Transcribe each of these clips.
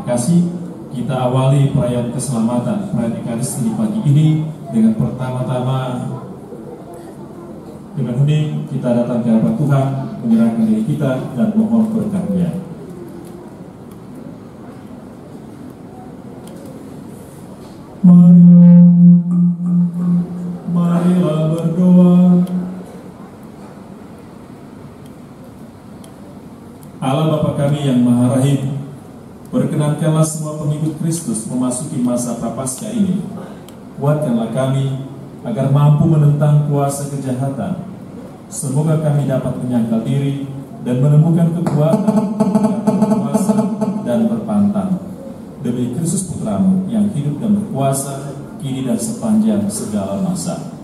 kasih, kita awali perayaan keselamatan, perayaan Ekaristi di pagi ini dengan pertama-tama dengan hening kita datang ke hadapan Tuhan, menyerahkan diri kita dan mohon berkat-Nya. Marilah berdoa. Allah Bapa kami yang Maha Rahim, berkenankanlah semua pengikut Kristus memasuki masa prapaskah ini. Kuatkanlah kami agar mampu menentang kuasa kejahatan. Semoga kami dapat menyangkal diri dan menemukan kekuatan yang berkuasa dan berpantang. Demi Kristus Putramu yang hidup dan berkuasa kini dan sepanjang segala masa.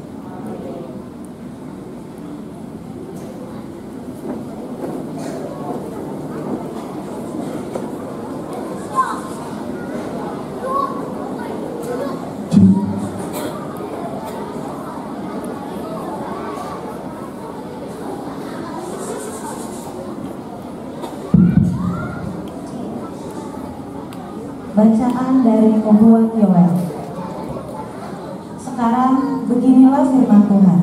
Bacaan dari Nubuat Yoel. Sekarang beginilah firman Tuhan.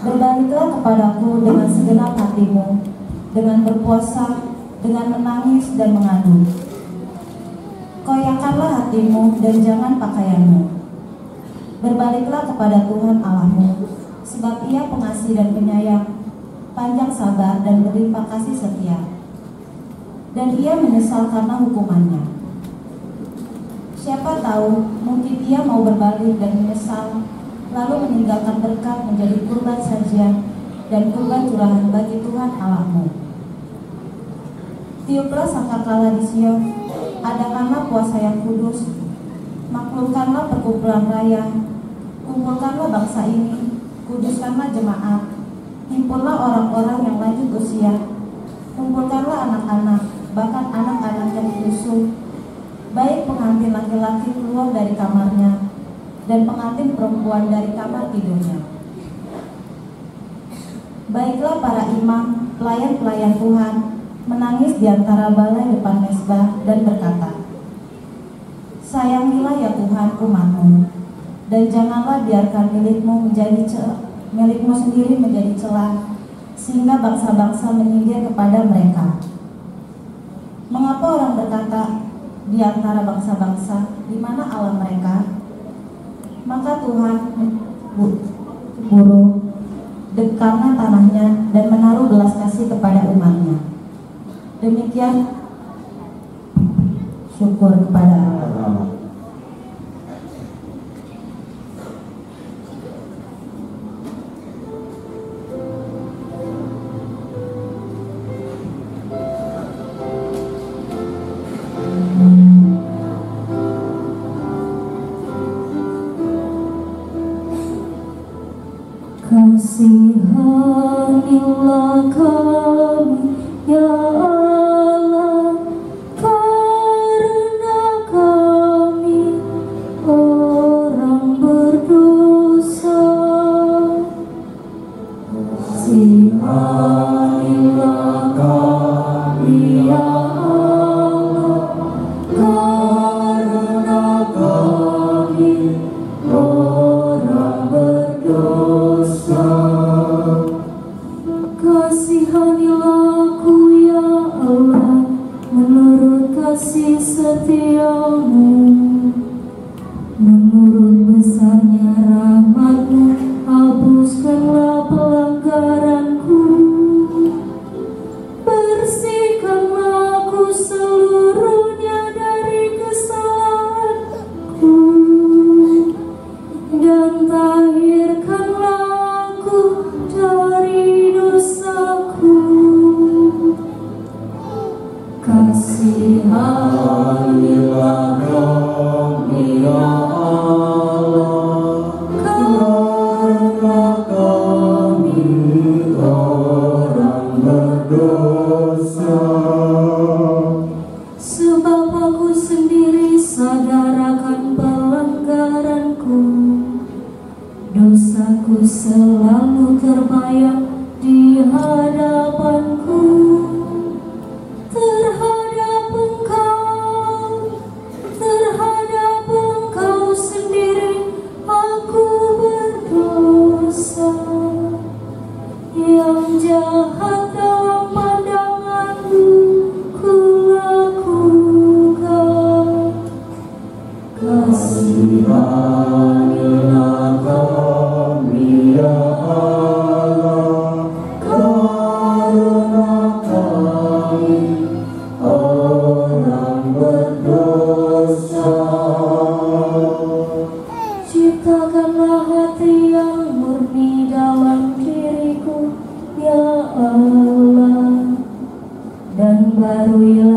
Berbaliklah kepadaku dengan segenap hatimu, dengan berpuasa, dengan menangis dan mengadu. Koyakkanlah hatimu dan jangan pakaianmu. Berbaliklah kepada Tuhan Allahmu, sebab Ia pengasih dan penyayang, panjang sabar dan berlimpah kasih setia. Dan Ia menyesal karena hukumannya. Siapa tahu, mungkin ia mau berbalik dan menyesal, lalu meninggalkan berkat menjadi kurban sajian dan kurban curahan bagi Tuhan Allahmu. Tiuplah sangkakala di Sion, adakanlah puasa yang kudus, maklumkanlah perkumpulan raya, kumpulkanlah bangsa ini, kuduskanlah jemaat, himpunlah orang-orang yang lanjut usia, kumpulkanlah anak-anak, bahkan anak-anak yang kusuk, baik pengantin laki-laki keluar dari kamarnya dan pengantin perempuan dari kamar tidurnya. Baiklah para imam, pelayan-pelayan Tuhan, menangis di antara balai depan mezbah dan berkata, sayangilah ya Tuhan umat-Mu, dan janganlah biarkan milikmu sendiri menjadi celah, sehingga bangsa-bangsa menyindir kepada mereka. Mengapa orang berkata di antara bangsa-bangsa, di mana Allah mereka? Maka Tuhan buru karena tanahnya dan menaruh belas kasih kepada umatnya. Demikian syukur kepada Allah. Kasihanilah kami, ya Allah, karena kami orang berdosa. Kasihanilah kami, ya Allah, karena kami orang berdosa. Kasihanilah ku ya Allah, menurut kasih setiamu, menurut besarnya rahmat-Mu, hapuskanlah pelanggaranku, bersihkanlah aku seluruhnya dari kesalahanku, dan tahirkanlah aku dari dosaku. Kasihanilah kami ya Allah, karena kami orang berdosa. Sebab aku sendiri sadar akan pelanggaranku, dosaku selalu terbayang di hadapanku. Terhadap Engkau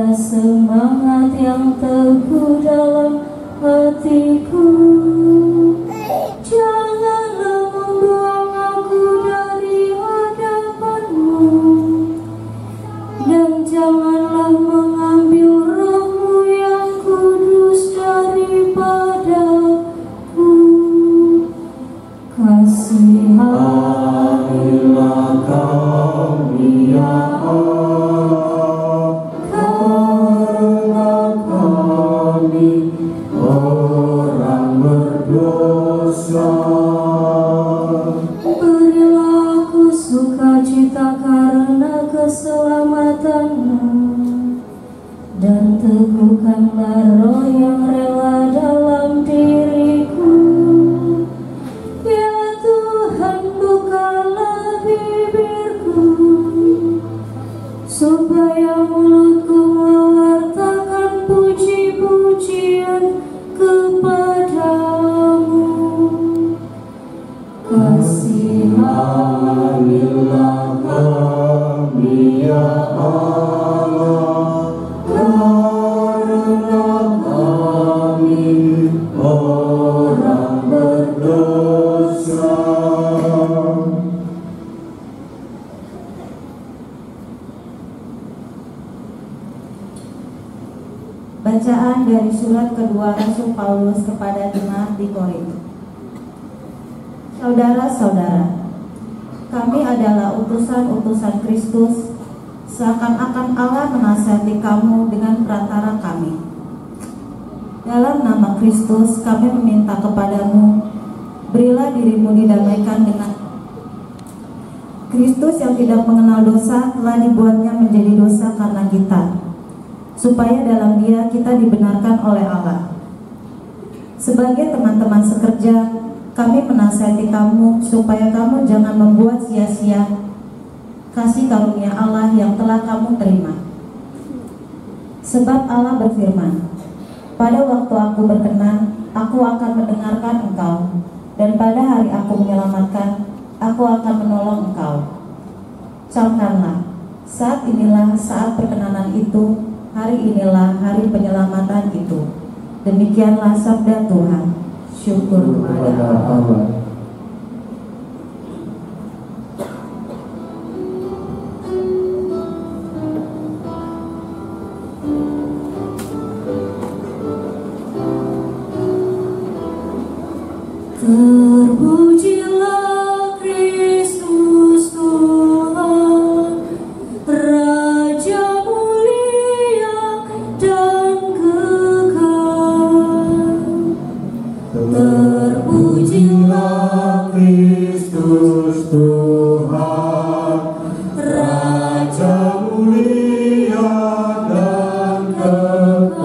ada semangat yang teguh dalam hatiku. Janganlah membuang aku dari hadapan-Mu, dan janganlah mengambil Roh-Mu yang kudus daripadaku. Kasihanilah kami ya Allah, karena kami orang berdosa. Berilah aku sukacita karena keselamatan-Mu, dan teguhkanlah roh yang rela dalam diriku. Ya Tuhan, bukalah bibirku, supaya mulutku mewartakan puji-pujian kepadamu. Kasihanilah kami ya Allah, karena kami orang berdosa. Bacaan dari surat kedua Rasul Paulus kepada jemaat di Korintus. Saudara-saudara, kami adalah utusan-utusan Kristus, seakan-akan Allah menasihati kamu dengan perantara kami. Dalam nama Kristus kami meminta kepadamu, berilah dirimu didamaikan dengan Kristus yang tidak mengenal dosa telah dibuatnya menjadi dosa karena kita, supaya dalam Dia kita dibenarkan oleh Allah. Sebagai teman-teman sekerja, kami menasihati kamu supaya kamu jangan membuat sia-sia kasih karunia Allah yang telah kamu terima. Sebab Allah berfirman, pada waktu aku berkenan, aku akan mendengarkan engkau, dan pada hari aku menyelamatkan, aku akan menolong engkau. Camkanlah, saat inilah saat perkenanan itu, hari inilah hari penyelamatan itu. Demikianlah sabda Tuhan. Syukur kepada Allah. Terpujilah Kristus Tuhan, Raja mulia dan kekal. Terpujilah Kristus Tuhan, Raja mulia dan kekal.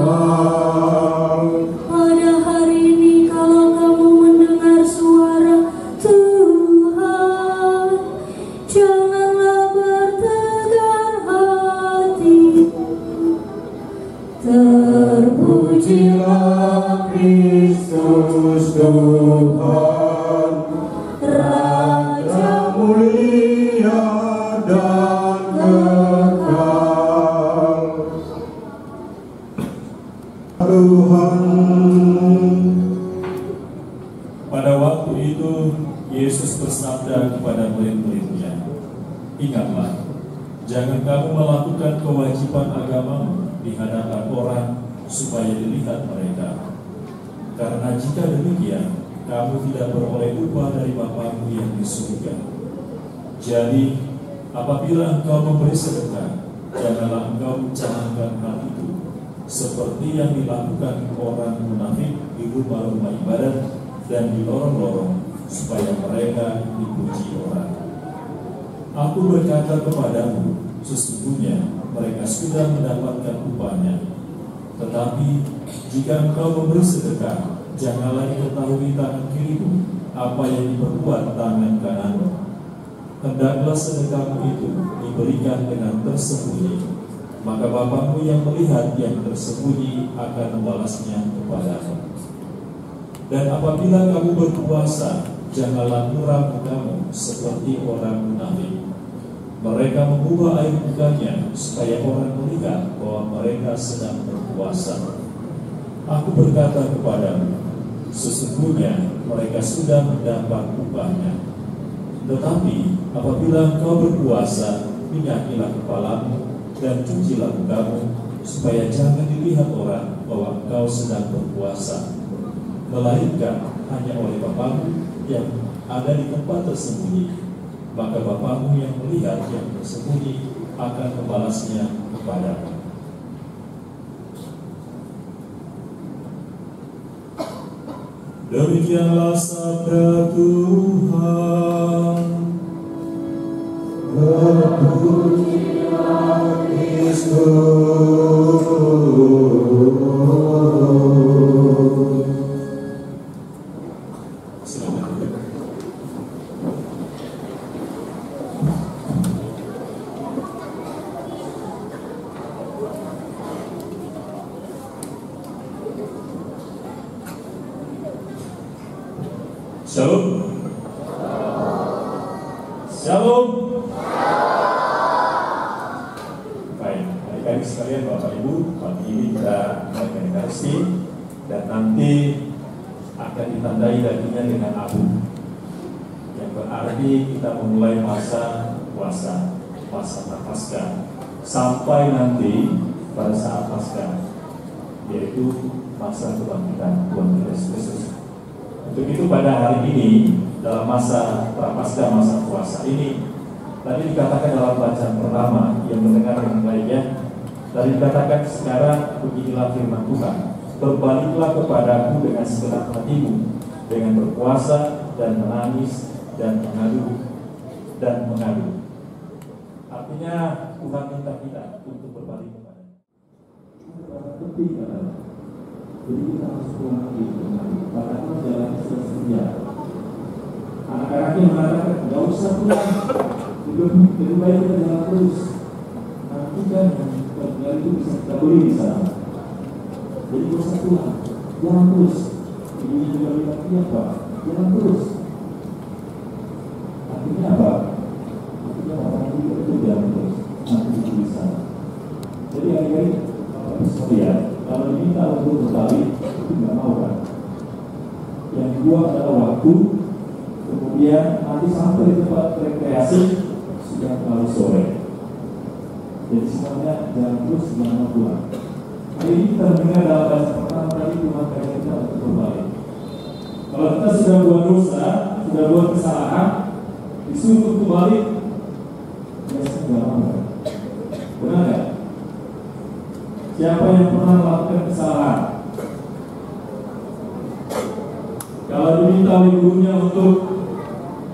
Pada hari ini kalau kamu mendengar suara Tuhan, janganlah bertegar hati. Terpujilah Kristus Tuhan, Raja mulia dan kekal. Tuhan. Pada waktu itu Yesus bersabda kepada murid-muridnya, ingatlah, jangan kamu melakukan kewajiban agamamu di hadapan orang supaya dilihat mereka. Karena jika demikian, kamu tidak beroleh upah dari Bapa-Mu yang di surga. Jadi, apabila engkau memberi sedekah, janganlah engkau mencanangkan hal itu, seperti yang dilakukan orang munafik di rumah-rumah ibadat dan di lorong-lorong, supaya mereka dipuji orang. Aku berkata kepadamu, sesungguhnya mereka sudah mendapatkan upahnya. Tetapi jika engkau memberi sedekah, janganlah diketahui tangan kirimu apa yang diperbuat tangan kananmu. Hendaklah sedekahmu itu diberikan dengan tersembunyi, maka Bapa-Mu yang melihat yang tersembunyi akan membalasnya kepadamu. Dan apabila kamu berpuasa, janganlah muram mukamu seperti orang munafik. Mereka mengubah air mukanya supaya orang melihat bahwa mereka sedang berpuasa. Aku berkata kepadamu, sesungguhnya mereka sudah mendapat upahnya. Tetapi apabila engkau berpuasa, minyakilah kepalamu dan cucilah mukamu, supaya jangan dilihat orang bahwa engkau sedang berpuasa, melainkan hanya oleh Bapamu yang ada di tempat tersembunyi. Maka Bapamu yang melihat yang tersembunyi akan membalasnya kepadamu. Demikianlah sabda Tuhan. Terpujilah Kristus. Shalom. Shalom. Baik, adik-adik sekalian, Bapak Ibu, pagi ini kita melakukan Ekaristi dan nanti akan ditandai dagingnya dengan abu, yang berarti kita memulai masa puasa, masa Prapaskah, sampai nanti pada saat Paskah, yaitu masa kebangkitan Tuhan Yesus. Untuk itu pada hari ini, dalam masa Prapaskah, masa puasa ini, tadi dikatakan dalam bacaan pertama yang mendengar dengan baiknya, tadi dikatakan sekarang beginilah firman Tuhan, berbaliklah kepadaku dengan segenap hatimu, dengan berpuasa dan menangis dan mengadu. Artinya Tuhan minta kita untuk berbalik kepada. Penting adalah, jadi kita harus pulang lagi, karena jalannya sudah setia. Anak-anaknya mengatakan, tidak usah pulang, lebih baik kita jalan terus. Nanti kan yang itu bisa kita beli di sana. Jadi tidak usah pulang, jalan terus. Ibunya juga bilang, iya Pak, jalan terus. Artinya apa? Artinya orang itu jalan terus, nanti bisa. Jadi akhirnya setia. Kalau diminta untuk berbalik, itu tidak mau kan. Yang kedua adalah waktu, kemudian nanti sampai di tempat rekreasi sudah terlalu sore. Jadi semuanya jalan terus, jangan pulang. Hari ini kita mendengar dalam bahasa pertama tadi Tuhan kaya kita untuk berbalik. Kalau kita sudah buat dosa, sudah buat kesalahan, disuruh untuk balik, biasanya tidak mau. Benar nggak? Siapa yang pernah melakukan kesalahan? Kalau diminta oleh gurunya untuk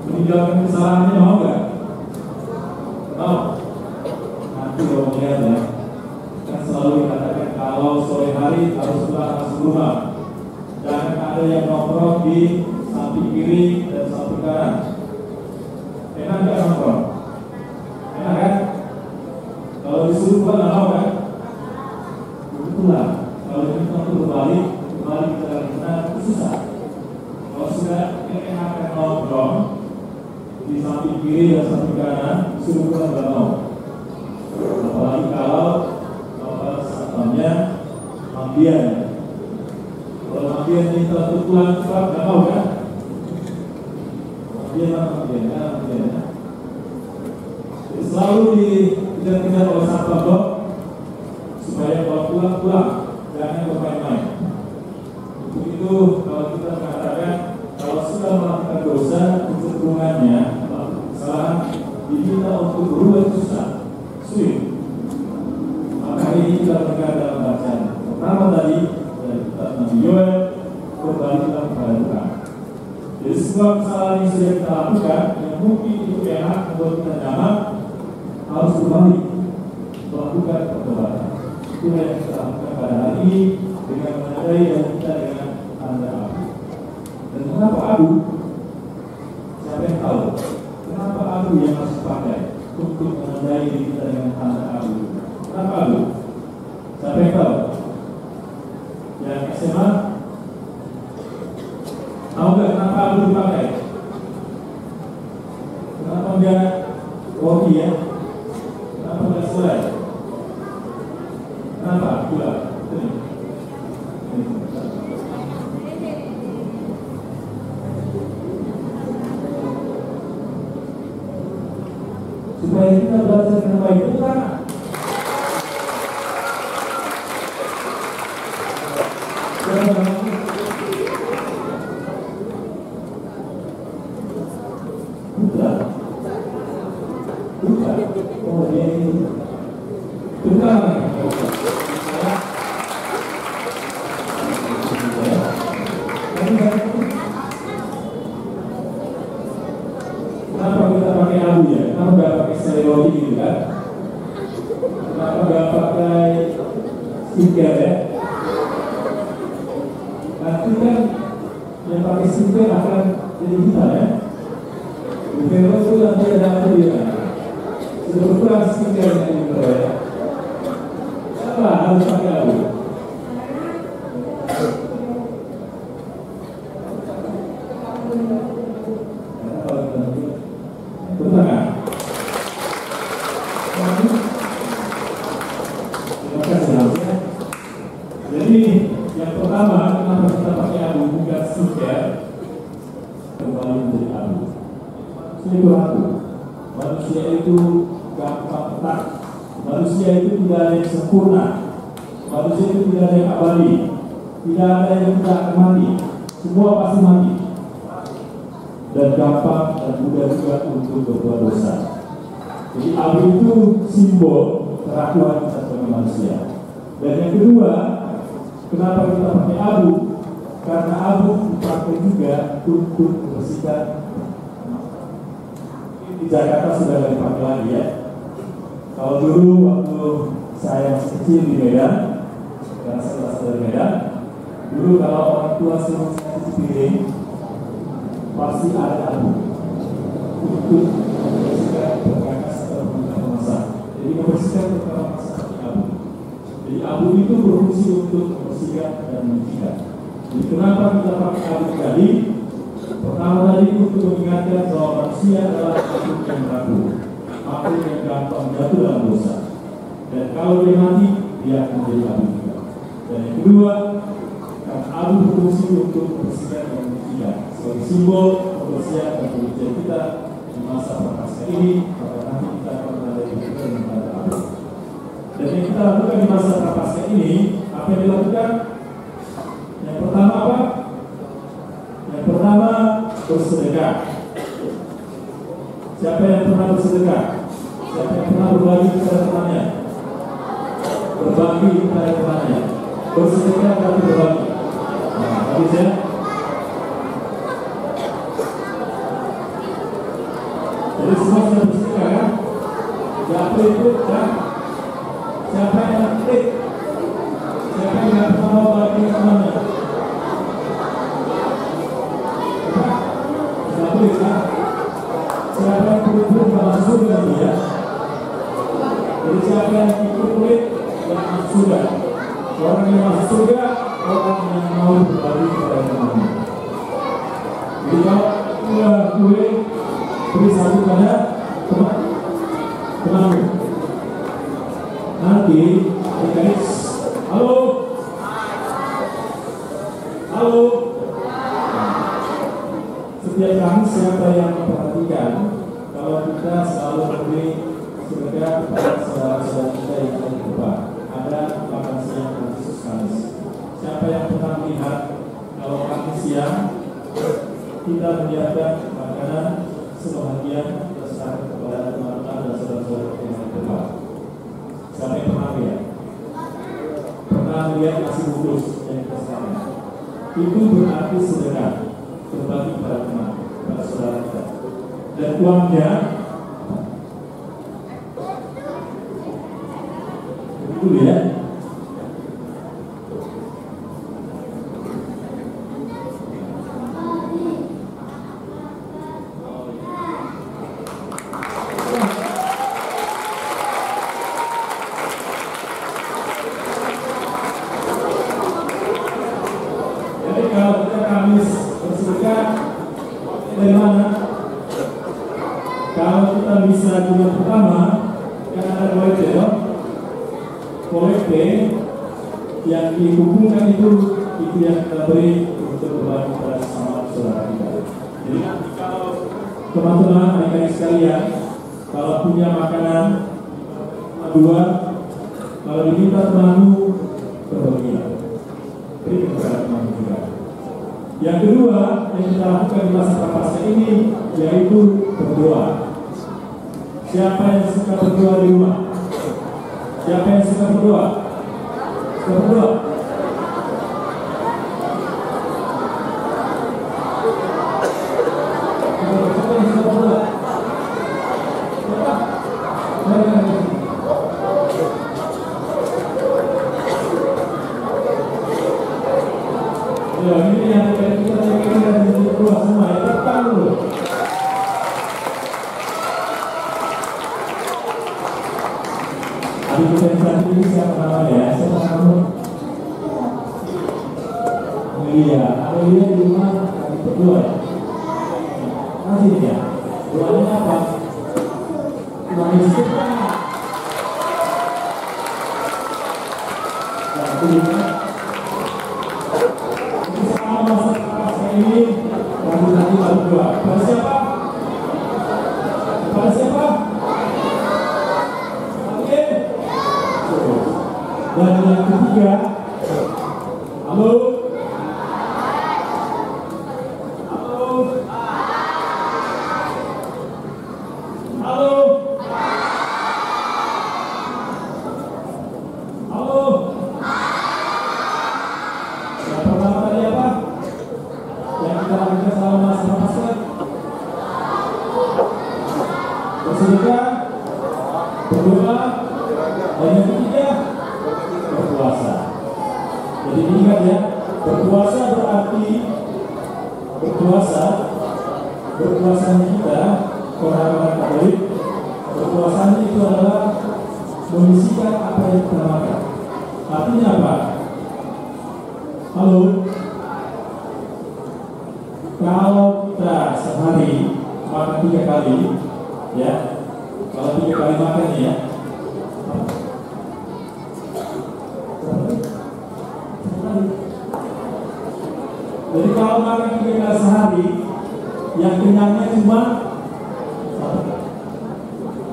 meninggalkan kesalahannya, mau nggak? Mau? Nanti kalau melihat ya, kan selalu dikatakan kalau sore hari harus pulang masuk rumah. Jangan ada yang nongkrong di samping kiri dan samping kanan. Enak nggak nongkrong? Enak kan? Kalau disuruh pulang nggak mau kan? Itulah, kalau kita untuk berbalik ke jalan benar itu susah. Kalau sudah enakan nongkrong di samping kiri dan samping kanan, disuruh pulang nggak mau. Apalagi kalau satpamnya mampian. Kalau mampian minta untuk pulang cepat, nggak mau kan? Mampian. Jadi selalu dikejar-kejar oleh satpam dok, supaya kalau pulang, jangan bermain-main. Untuk itu, kalau kita mengatakan, kalau sudah melakukan dosa, kecenderungannya, kesalahan, diminta untuk berubah susah, sulit. Maka ini kita mendengar dalam bacaan pertama tadi, dari kitab Nabi Yoel, berbaliklah kepada Tuhan. Jadi semua kesalahan yang sudah kita lakukan, yang mungkin itu enak, membuat kita nyaman, harus berbalik, melakukan pertobatan. Itulah yang kita lakukan pada hari ini dengan menandai dan kita dengan tanda abu. Dan kenapa abu? Siapa yang tahu? Kenapa abu yang harus dipakai untuk menandai kita dengan tanda abu? Kenapa abu? Siapa yang tahu? Yang SMA? Tahu nggak kenapa abu dipakai? Kenapa dia roti ya? buka. Supaya kita belajar dengan baik itu kan. Buka. Oh dia ini. Buka. Kenapa kita pakai abu ya? Kenapa nggak pakai steroid gitu kan? Kenapa nggak pakai skincare ya? Nanti kan yang pakai skincare akan jadi kita ya. Bukan itu nanti ada apa dia? Sudah berkurang skincare yang itu ya. Kenapa harus pakai abu? Jadi yang pertama, kenapa kita pakai abu bukan skincare? Kembali menjadi abu. Itu abu. Manusia itu gampang retak. Manusia itu tidak ada yang sempurna. Manusia itu tidak ada yang abadi. Tidak ada yang tidak akan mati. Semua pasti mati. Dan gampang dan mudah juga untuk berbuat dosa. Jadi abu itu simbol kerakuan kita sebagai manusia. Dan yang kedua, kenapa kita pakai abu? Karena abu dipakai juga untuk membersihkan. Di Jakarta sudah tidak dipakai lagi ya. Kalau dulu waktu saya masih kecil di Medan, karena saya berasal dari Medan, dulu kalau orang tua suruh saya cuci piring, pasti ada abu untuk membersihkan perkakas atau perkakas memasak. Jadi membersihkan perkakas memasak pakai abu. Jadi abu itu berfungsi untuk membersihkan dan menyucikan. Jadi kenapa kita pakai abu tadi? Pertama tadi untuk mengingatkan bahwa manusia adalah makhluk yang rapuh, makhluk yang gampang jatuh dalam dosa. Dan kalau dia mati, dia akan menjadi abu juga. Dan yang kedua, karena abu berfungsi untuk membersihkan dan menyucikan sebagai simbol kebersihan dan kesucian kita di masa prapaskah ini, maka nanti kita akan berada di abu. Dan yang kita lakukan di masa prapaskah ini, apa yang dilakukan? Yang pertama apa? Yang pertama bersedekah. Siapa yang pernah bersedekah? Siapa yang pernah berbagi kepada temannya? Berbagi kepada temannya. Bersedekah berarti berbagi. Nah, habis ya. Jadi semua sudah bersedekah kan? Siapa itu? Ya? Siapa yang aktif? Siapa yang tidak pernah berbagi temannya? Siapa yang kulit-kulit dalam surga dia? Jadi siapa yang kulit yang masuk surga? Orang yang masuk surga, orang yang mau berbagi kepada temannya. Jadi kalau kulit beri satu pada temanmu. Nanti guys, halo, halo. Setiap kali siapa yang memperhatikan kalau kita selalu memberi sedekah kepada saudara-saudara kita yang ada di depan, ada makan siang dan khusus Kamis. Siapa yang pernah melihat kalau makan siang kita menyiapkan makanan sebahagian besar kepada teman-teman dan saudara-saudara yang ada di depan? Siapa yang pernah lihat? Pernah melihat nasi bungkus yang kita sediakan? Itu berarti sedekah. Berbagi kepada teman, kepada saudara kita. Dan uangnya betul ya. Jadi kalau kita Kamis bersedekah dari mana? Kalau kita bisa bulan pertama kan ada kolekte, kolekte yang dikumpulkan itu yang kita beri untuk berbagi kepada sesama saudara kita. Jadi kalau teman-teman adik-adik sekalian, kalau punya makanan dua, kalau diminta temanmu berbagilah, beri kepada temanmu juga. Yang kedua yang kita lakukan di masa prapaskah ini yaitu berdoa. Siapa yang suka berdoa di rumah? Siapa yang suka berdoa? Suka berdoa? Siapa yang suka berdoa? Ya, ini yang kita berdoa semua ya, tetap dulu. Adik kita yang satu ini siapa namanya? Siapa kamu? Iya, Amelia di rumah kami berdua ya. Kasih ya. Doanya apa? Nangis kita. Satu ini. Ini sama masa prapaskah ini kami nanti berdua. Pada siapa? Pada siapa? Dan yang ketiga, halo, halo, halo, halo. Yang pertama tadi apa? Yang kita lakukan selama masa prapaskah? Bersedekah, berdoa, dan yang ketiga berpuasa. Jadi ingat ya, berpuasa berarti berpuasanya kita orang-orang Katolik, berpuasanya itu adalah mengisikan apa yang kita makan. Artinya apa? Halo, kalau kita sehari makan 3 kali, ya, kalau 3 kali makan ya. Jadi kalau makan 3 kali sehari, yang kenyangnya cuma satu.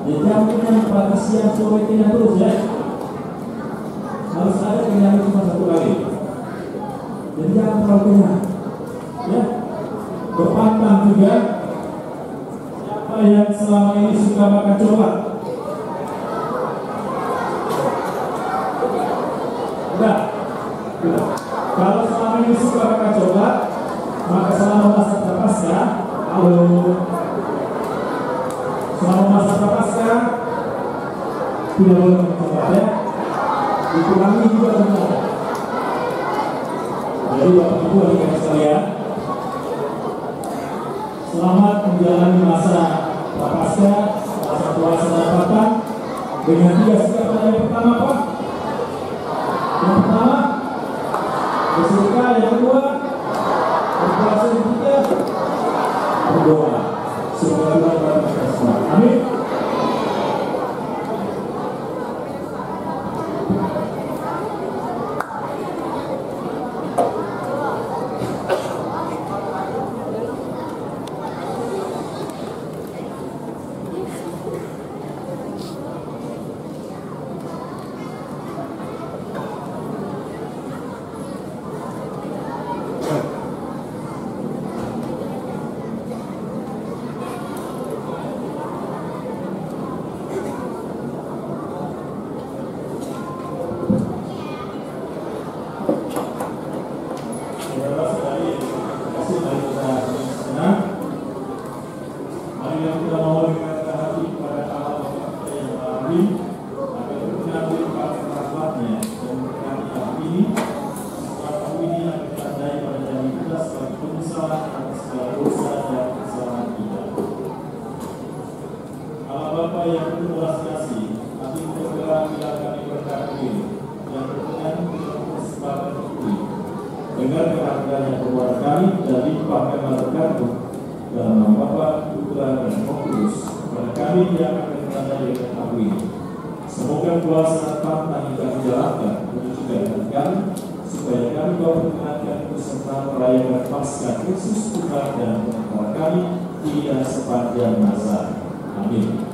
Ya jangan kenyang pada siang sore kenyang terus ya. Harus ada kenyang cuma 1 kali. Jadi jangan terlalu kenyang. Ya. Berpantang juga. Siapa yang selama ini suka makan coklat? Enggak. Kalau selama ini suka makan coklat, maka selama masa prapaskah, selama masa prapaskah tidak boleh makan coklat ya. Dikurangi juga benar. Jadi Bapak Ibu adik-adik sekalian, selamat menjalani masa prapaskah, masa puasa dan Natal dengan 3 sikap. Yang pertama apa? Yang pertama bersedekah, yang kedua berpuasa, yang ketiga berdoa. Semoga Tuhan memberkati kita semua. Amin. Dengar kehadiran yang keluar kami dan limpahkan berkat dalam nama Bapa, Putra, dan Roh Kudus kepada kami yang akan kita ketahui. Semoga kuasa pantang yang kami jalankan, juga kami, supaya kami dapat perkenankan beserta merayakan Paskah Kristus Tuhan dan Penentara kami hingga sepanjang masa. Amin.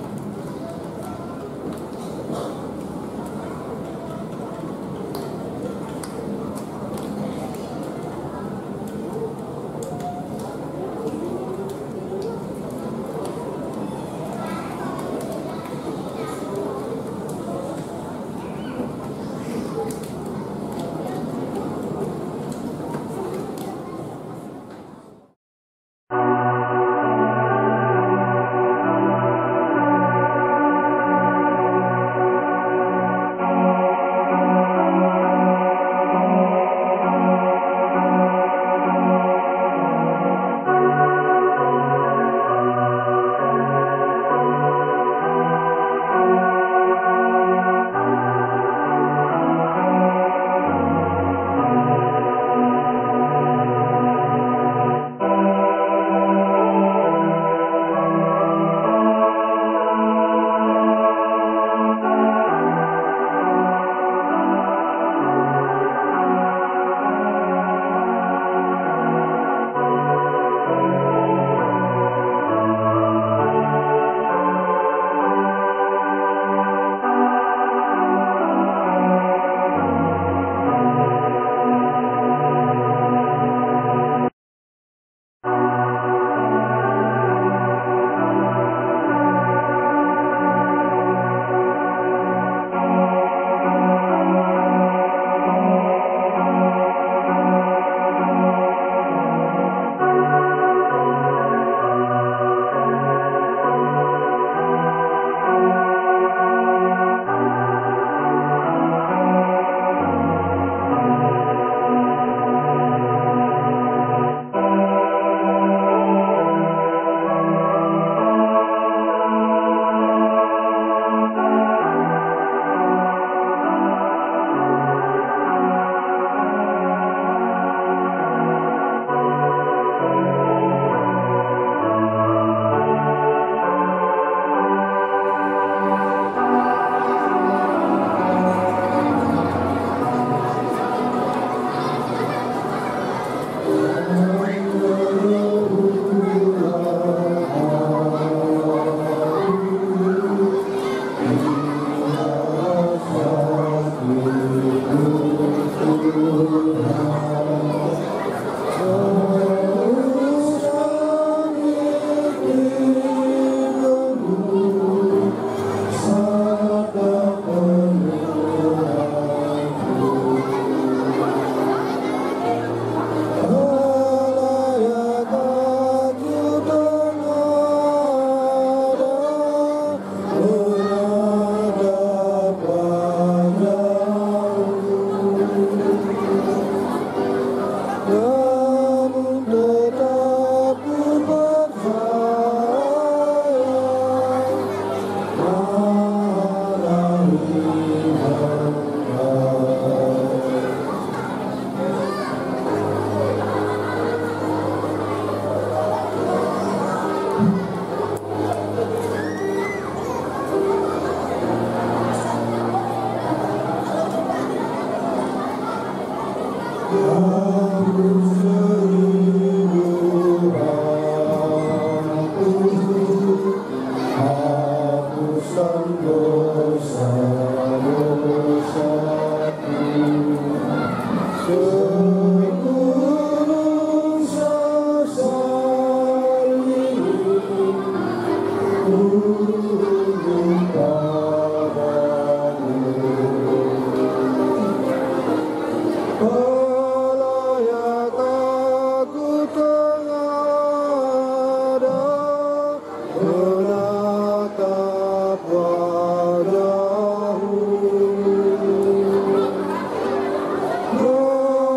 Oh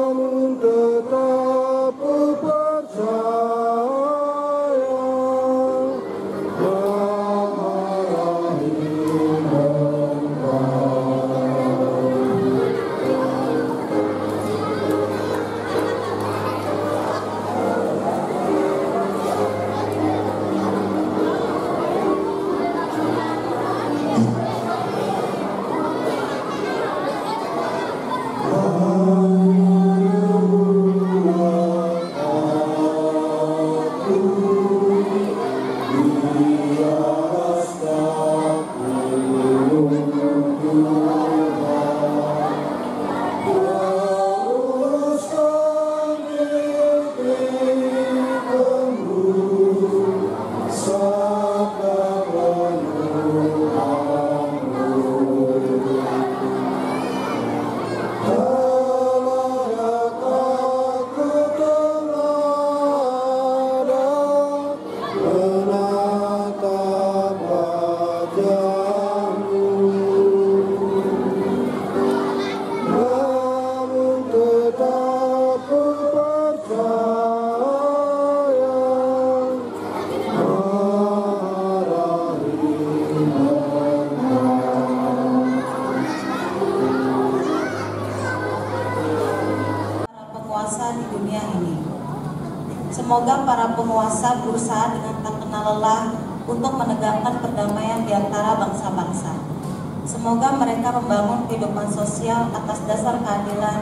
berkuasa di dunia ini. Semoga para penguasa berusaha dengan tak kenal lelah untuk menegakkan perdamaian di antara bangsa-bangsa. Semoga mereka membangun kehidupan sosial atas dasar keadilan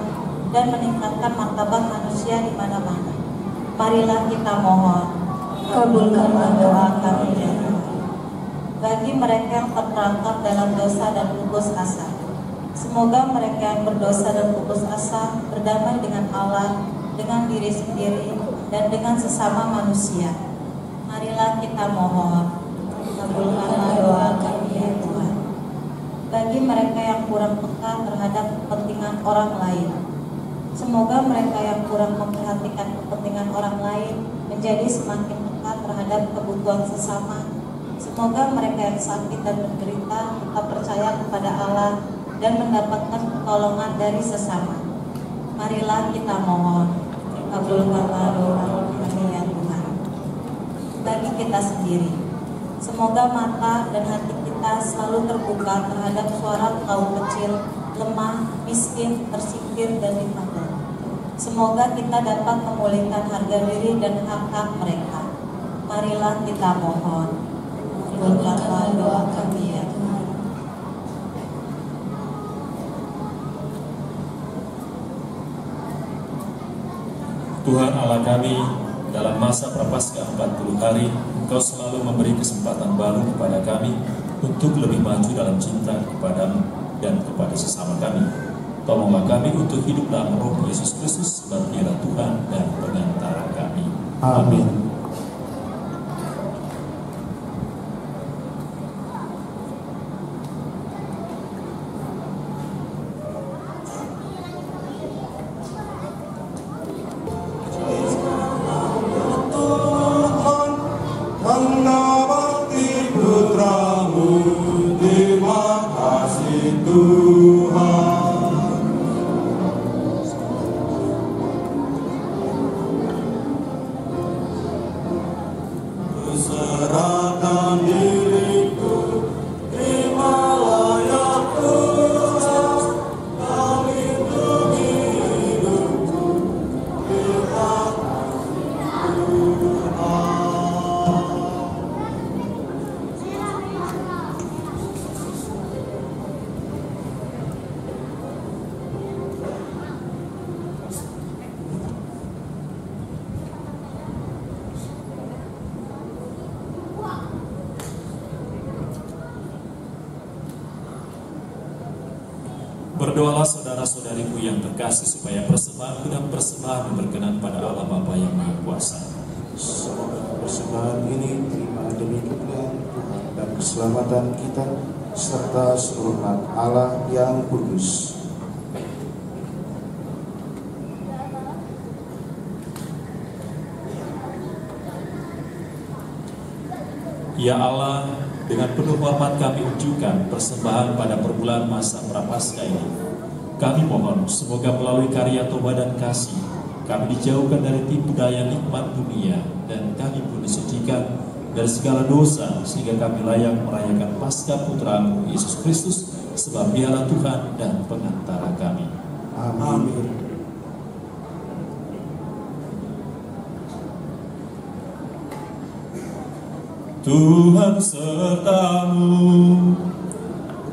dan meningkatkan martabat manusia di mana-mana. Marilah kita mohon, kabulkanlah doa kami ya Tuhan. Bagi mereka yang terperangkap dalam dosa dan putus asa, semoga mereka yang berdosa dan putus asa berdamai dengan Allah, dengan diri sendiri, dan dengan sesama manusia. Marilah kita mohon, kabulkanlah doa kami ya Tuhan. Bagi mereka yang kurang peka terhadap kepentingan orang lain, semoga mereka yang kurang memperhatikan kepentingan orang lain menjadi semakin peka terhadap kebutuhan sesama. Semoga mereka yang sakit dan menderita tetap percaya kepada Allah dan mendapatkan pertolongan dari sesama. Marilah kita mohon, kabulkanlah doa kami ya Tuhan. Bagi kita sendiri, semoga mata dan hati kita selalu terbuka terhadap suara kaum kecil, lemah, miskin, tersingkir, dan difabel. Semoga kita dapat memulihkan harga diri dan hak-hak mereka. Marilah kita mohon, kabulkanlah doa kami ya Tuhan. Tuhan Allah kami, dalam masa Prapaskah 40 hari, Engkau selalu memberi kesempatan baru kepada kami untuk lebih maju dalam cinta kepadamu dan kepada sesama kami. Tolonglah kami untuk hidup dalam roh Yesus Kristus sebab Dialah Tuhan dan pengantara kami. Amin. Berdoalah saudara-saudariku yang terkasih supaya persembahanku dan persembahan yang berkenan pada Allah Bapa yang Maha Kuasa. Semoga persembahan ini terima demi kemuliaan Tuhan dan keselamatan kita serta seluruh umat Allah yang kudus. Ya Allah, dengan penuh hormat kami unjukkan persembahan pada perbulan masa Prapaskah ini. Kami mohon semoga melalui karya tobat dan kasih kami dijauhkan dari tipu daya nikmat dunia dan kami pun disucikan dari segala dosa sehingga kami layak merayakan Paskah Putra-Mu Yesus Kristus sebab Dialah Tuhan dan pengantara kami. Amin. Tuhan sertamu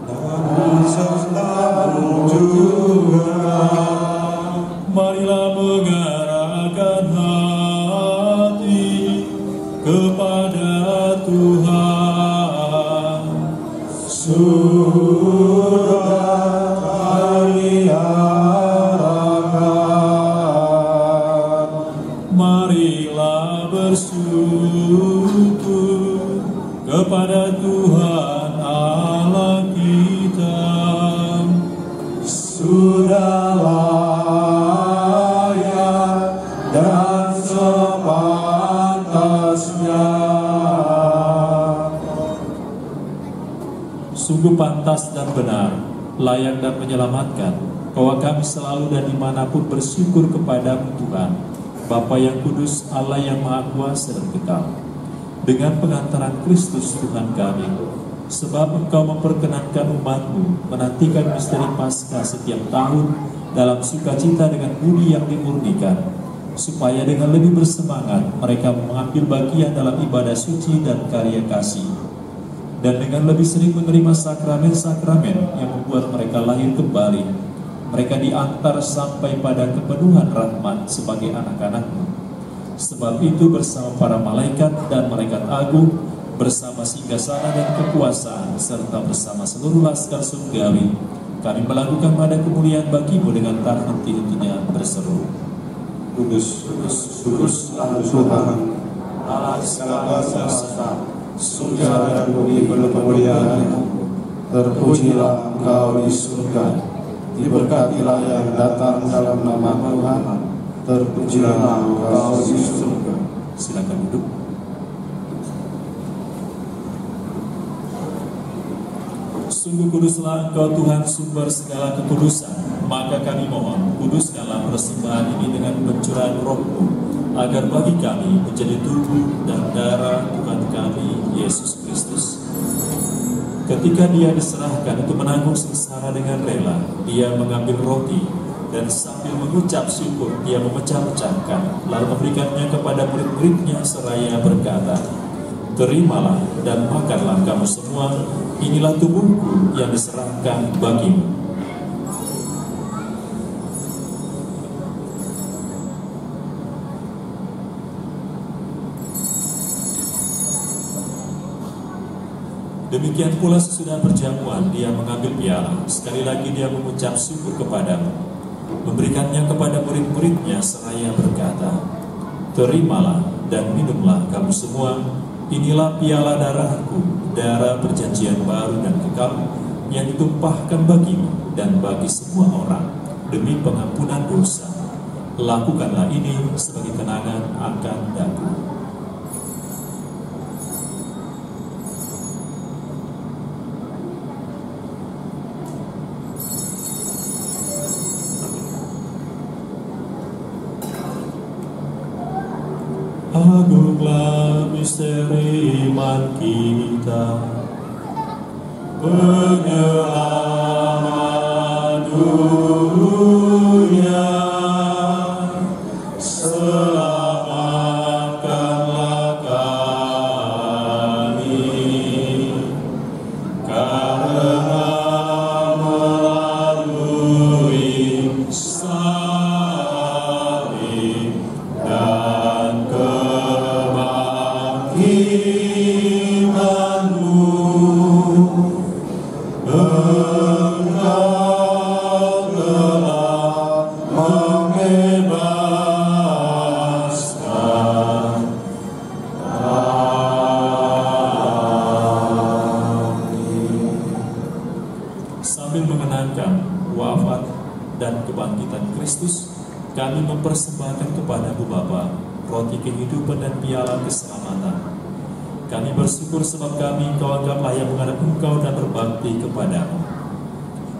Dan sertamu juga. Marilah mengarahkan hati kepada Tuhan. Sudah kami arahkan. Marilah bersyukur kepada Tuhan Allah kita. Sudah layak dan sepantasnya. Sungguh pantas dan benar, layak dan menyelamatkan, bahwa kami selalu dan dimanapun bersyukur kepadamu Tuhan, Bapa yang kudus, Allah yang Maha Kuasa dan Kekal, dengan pengantaran Kristus Tuhan kami, sebab Engkau memperkenankan umat-Mu menantikan misteri Paskah setiap tahun dalam sukacita dengan budi yang dimurnikan, supaya dengan lebih bersemangat mereka mengambil bagian dalam ibadah suci dan karya kasih, dan dengan lebih sering menerima sakramen-sakramen yang membuat mereka lahir kembali. Mereka diantar sampai pada kepenuhan rahmat sebagai anak-anak-Mu. Sebab itu bersama para malaikat dan malaikat agung, bersama singgasana dan kekuasaan, serta bersama seluruh laskar surgawi, kami melakukan pada kemuliaan bagi-Mu dengan tak henti-hentinya berseru, Kudus, kudus, kudus Tuhan, Allah segala kuasa, surga dan bumi penuh kemuliaan-Mu. Terpujilah Engkau di surga, diberkatilah yang datang dalam nama Tuhan. Terpujilah Engkau di surga. Silakan duduk. Sungguh kuduslah Engkau Tuhan, sumber segala kekudusan. Maka kami mohon, kuduskanlah persembahan ini dengan pencurahan Roh-Mu, agar bagi kami menjadi tubuh dan darah Tuhan kami Yesus Kristus. Ketika Dia diserahkan untuk menanggung sengsara dengan rela, Dia mengambil roti dan sambil mengucap syukur Dia memecah-mecahkan, lalu memberikannya kepada murid-muridnya seraya berkata, "Terimalah dan makanlah kamu semua, inilah tubuhku yang diserahkan bagimu." Demikian pula sesudah perjamuan, Dia mengambil piala. Sekali lagi Dia mengucap syukur kepadamu, memberikannya kepada murid-muridnya seraya berkata, "Terimalah dan minumlah kamu semua, inilah piala darahku, darah perjanjian baru dan kekal, yang ditumpahkan bagimu dan bagi semua orang, demi pengampunan dosa. Lakukanlah ini sebagai kenangan akan daku." Agunglah misteri iman kita, penyelamat dunia, selamatkanlah kami, karena melalui salib dan kebangkitan-Mu, Engkau telah membebaskan kami. Sambil mengenangkan wafat dan kebangkitan Kristus, kami mempersembahkan kepada-Mu Bapa roti kehidupan dan piala keselamatan. Kami bersyukur sebab kami Engkau anggap layak menghadap Engkau dan berbakti kepada-Mu.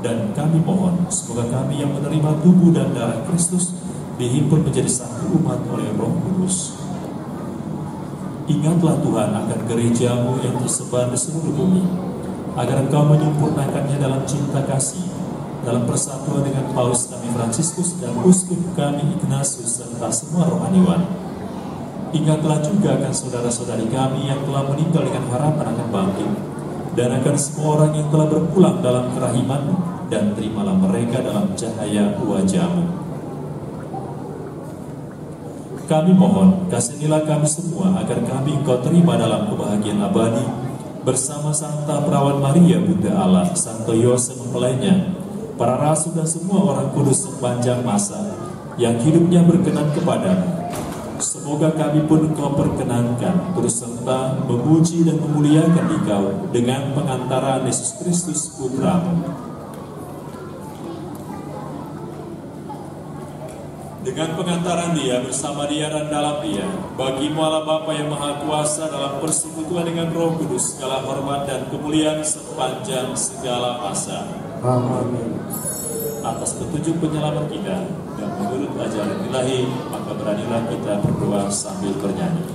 Dan kami mohon, semoga kami yang menerima tubuh dan darah Kristus dihimpun menjadi satu umat oleh Roh Kudus. Ingatlah Tuhan akan gereja-Mu yang tersebar di seluruh bumi, agar Engkau menyempurnakannya dalam cinta kasih, dalam persatuan dengan Paus kami Fransiskus dan Uskup kami Ignatius serta semua rohaniwan. Ingatlah juga akan saudara-saudari kami yang telah meninggal dengan harapan akan bangkit, dan akan semua orang yang telah berpulang dalam kerahiman-Mu, dan terimalah mereka dalam cahaya wajah-Mu. Kami mohon, kasihanilah kami semua agar kami Engkau terima dalam kebahagiaan abadi, bersama Santa Perawan Maria Bunda Allah, Santo Yosef mempelainya, para rasul dan semua orang kudus sepanjang masa yang hidupnya berkenan kepada-Mu. Semoga kami pun Engkau perkenankan terus serta memuji dan memuliakan Engkau dengan pengantaran Yesus Kristus Putra-Mu. Dengan pengantaran Dia, bersama Dia dan dalam Dia, bagi-Mu Allah Bapa yang Maha Kuasa dalam persekutuan dengan Roh Kudus, segala hormat dan kemuliaan sepanjang segala masa. Amin. Atas petunjuk penyelamat kita dan menurut ajaran ilahi, maka beranilah kita berdoa sambil bernyanyi.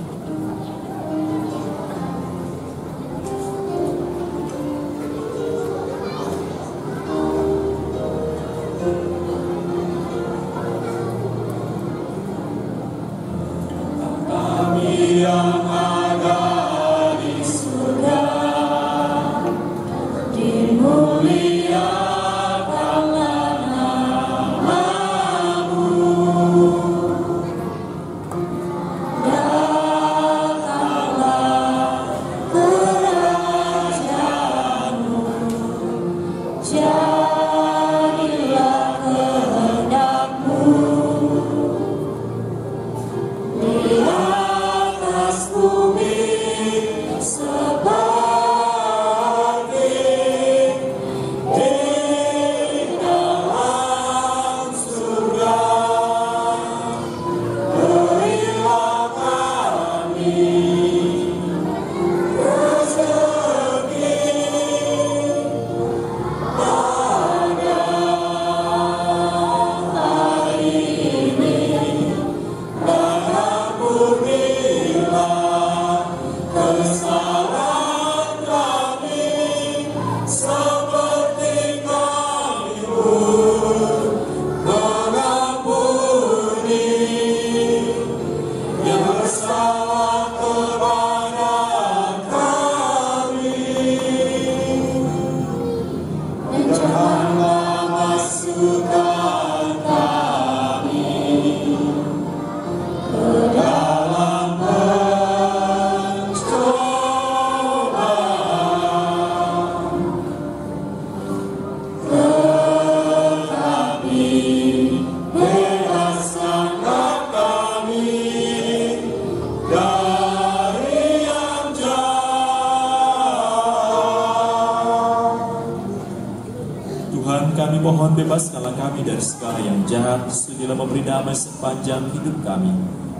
Kami mohon bebaskanlah kami dari segala yang jahat, sudilah memberi damai sepanjang hidup kami,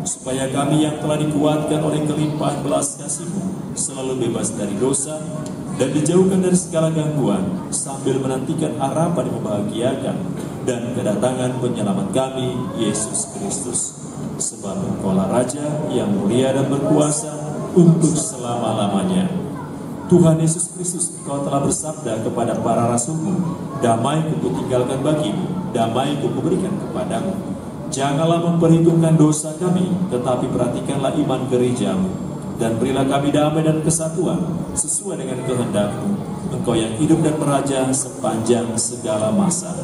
supaya kami yang telah dikuatkan oleh kelimpahan belas kasih-Mu selalu bebas dari dosa dan dijauhkan dari segala gangguan, sambil menantikan harapan yang membahagiakan dan kedatangan penyelamat kami, Yesus Kristus. Sebab Engkaulah Raja yang mulia dan berkuasa untuk selama-lamanya. Tuhan Yesus Kristus, Engkau telah bersabda kepada para rasul-Mu, damai-Ku kutinggalkan bagimu, damai-Ku kuberikan kepadamu. Janganlah memperhitungkan dosa kami, tetapi perhatikanlah iman gereja-Mu, dan berilah kami damai dan kesatuan sesuai dengan kehendak-Mu. Engkau yang hidup dan meraja sepanjang segala masa.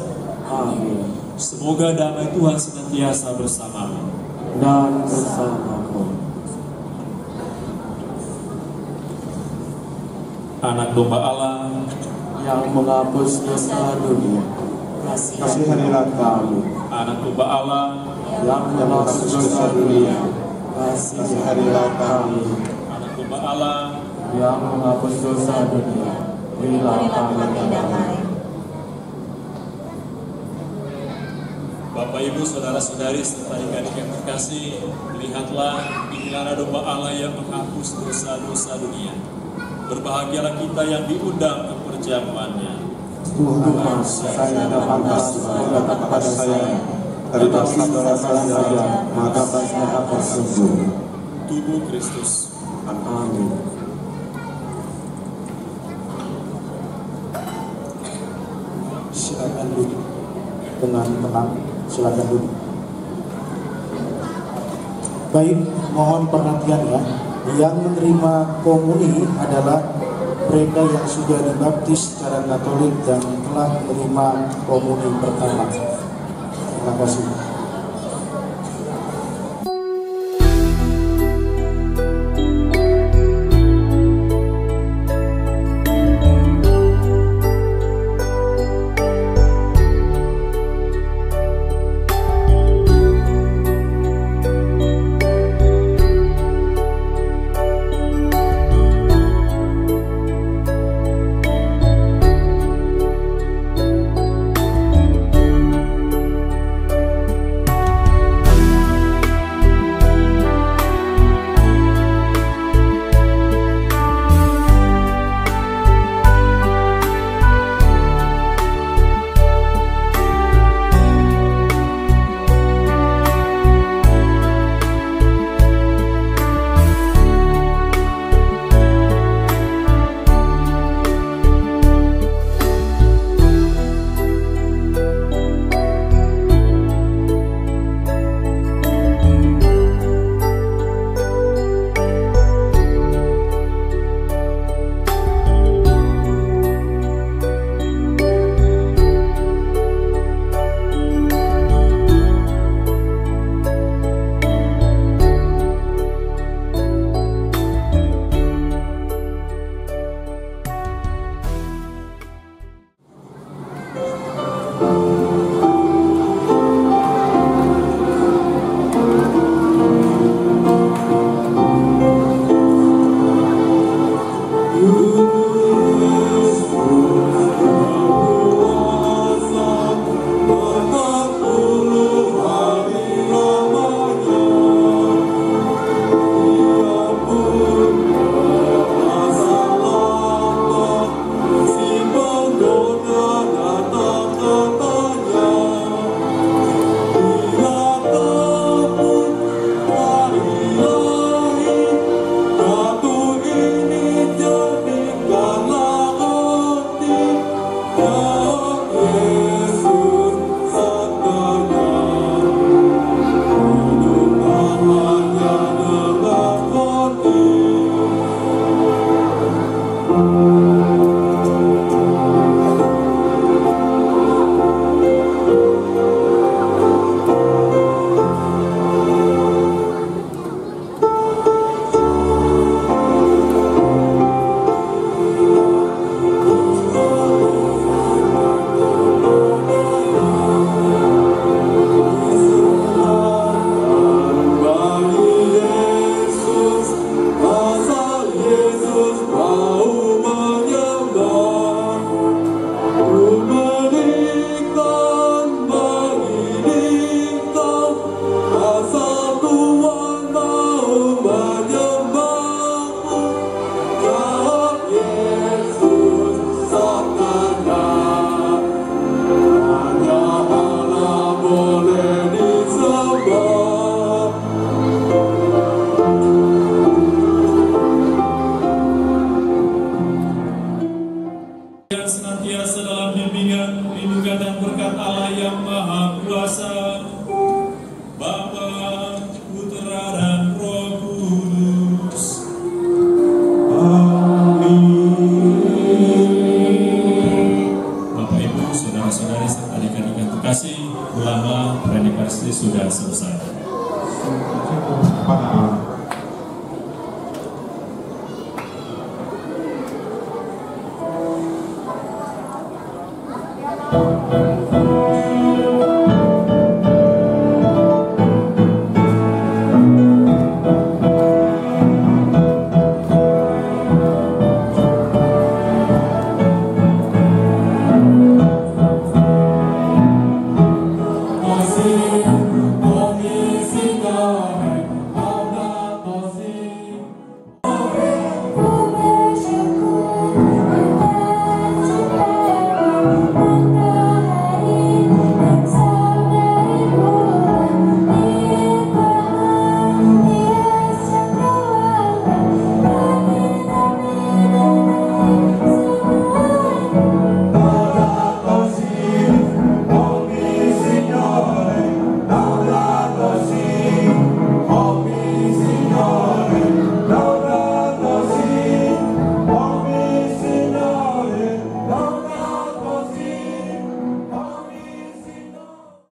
Amin. Semoga damai Tuhan senantiasa bersamamu Dan bersamaku. Anak domba Allah Yang menghapus dosa dunia, kasihanilah kami. Anak domba Allah Yang menghapus dosa dunia, kasihanilah kami. Anak domba Allah Yang menghapus dosa dunia, berilah kami damai. Bapak, Ibu, saudara-saudari serta adik-adik yang terkasih, lihatlah, inilah domba Allah yang menghapus dosa-dosa dunia. Berbahagialah kita yang diundang ke perjamuannya. Tuhan, saya tidak pantas datang kepada saya, tapi saudara saja, maka saya akan sembuh. Tubuh Kristus. Amin. Silakan duduk dengan tenang. Silakan duduk. Baik, mohon perhatian ya. Yang menerima komuni adalah mereka yang sudah dibaptis secara Katolik dan telah menerima komuni pertama. Terima kasih.